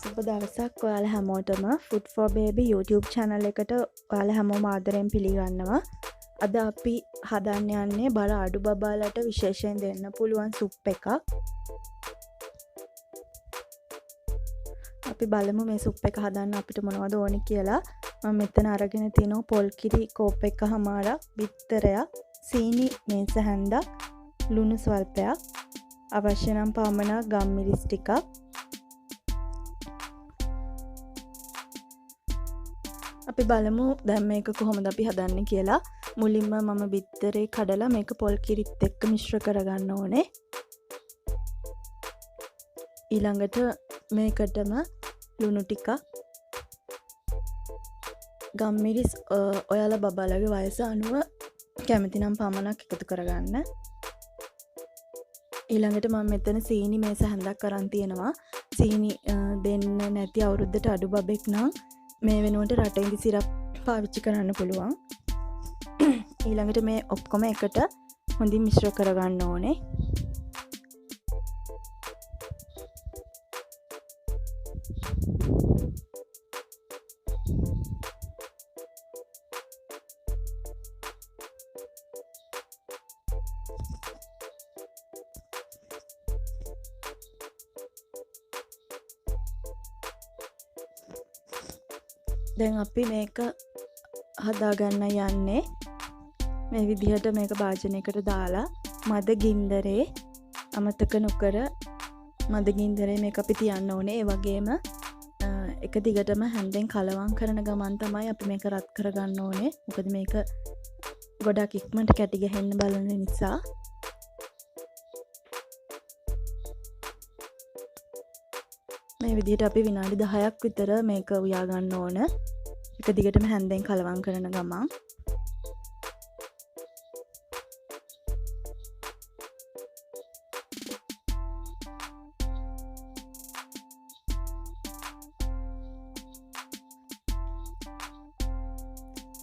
සුබ දවසක් ඔයාලා හැමෝටම food.For baby YouTube channel එකට ඔයාලා හැමෝම ආදරෙන් පිළිගන්නවා. අද අපි හදන්න යන්නේ බර අඩු බබාලට විශේෂයෙන් දෙන්න පුළුවන් සුප් එකක්. අපි බලමු මේ සුප් එක හදන්න අපිට මොනවද ඕනි කියලා. මම මෙතන අරගෙන තිනවා පොල් කිරි කෝප් එකකමාරක්, බිත්තරයක්, සීනි මේස හැන්දක්, ලුණු ස්වල්පයක්, අවශ්‍ය නම් පමණක් ගම්මිරිස් ටිකක්. අපි බලමු දැන් මේක කොහොමද අපි හදන්නේ කියලා. මුලින්ම මම බිත්තරේ කඩලා මේක පොල් කිරිත් එක්ක මිශ්‍ර කරගන්න ඕනේ. ඊළඟට මේකටම ලුණු ටිකක්, ගම්මිරිස් ඔයාලා බබාලගේ වයස අනුව කැමති නම් පමණක් එකතු කරගන්න. ඊළඟට මම මෙතන සීනි මේස හැන්දක් අරන් තියෙනවා. සීනි දෙන්න නැති අවුරුද්දට අඩු බබෙක් නම් මේ වෙනුවට රටින්දි සිරප් පාවිච්චි කරන්න පුළුවන්. ඊළඟට මේ ඔක්කොම එකට හොඳින් මිශ්‍ර කරගන්න ඕනේ. දැන් අපි මේක හදාගන්න යන්නේ මේ විදිහට. මේක භාජනයකට දාලා මද ගින්දරේ අමතක නොකර මද ගින්දරේ මේක අපි තියන්න ඕනේ. ඒ වගේම එක දිගටම හැන්දෙන් කලවම් කරන ගමන් තමයි අපි මේක රත් කරගන්න ඕනේ. මොකද මේක ගොඩක් ඉක්මනට කැටි ගහන්න බලන නිසා. මේ විදිහට අපි විනාඩි 10ක් විතර මේක උයා ගන්න ඕන. එක දිගටම හැන්දෙන් කලවම් කරන ගමන්.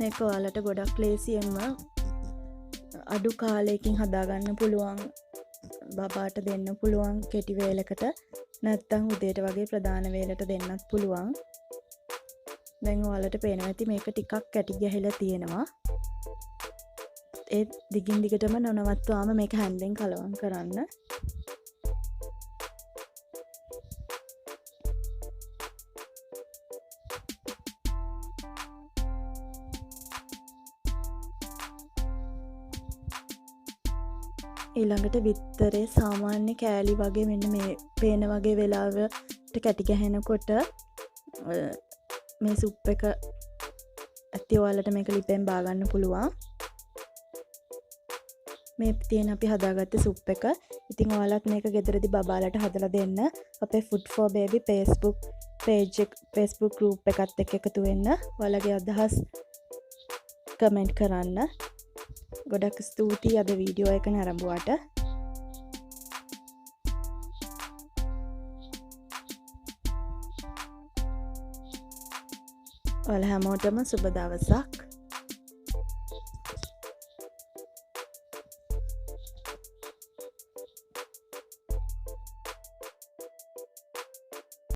මේක ඔයාලට ගොඩක් ලේසියෙන්ම අඩු කාලයකින් හදාගන්න පුළුවන්. බබාට දෙන්න පුළුවන් කෙටි වේලකට. නැත්තම් උදේට වගේ ප්‍රධාන වේලට දෙන්නත් පුළුවන්. දැන් ඔයාලට පේනවා ඇති මේක ටිකක් කැටි ගහලා තියෙනවා. ඒ දිගින් දිගටම නොනවත්වාම මේක හැන්දෙන් කලවම් කරන්න. ඊළඟට බිත්තරේ සාමාන්‍ය කෑලි වගේ මෙන්න මේ පේන වගේ වෙලාවට කැටි ගහනකොට මේ සුප් එක ඇති ඔයාලට මේක ලිපෙන් බා ගන්න පුළුවන්. මේ තියෙන අපි හදාගත්ත සුප් එක. ඉතින් ඔයාලත් මේක ගෙදරදී බබාලට හදලා දෙන්න. අපේ food.For baby Facebook group එකත් එක්ක එකතු වෙන්න. ඔයාලගේ අදහස් කමෙන්ට් කරන්න. ගොඩක් ස්තුතියි අද වීඩියෝ එක නරඹුවාට. ඔයාලා හැමෝටම සුබ දවසක්.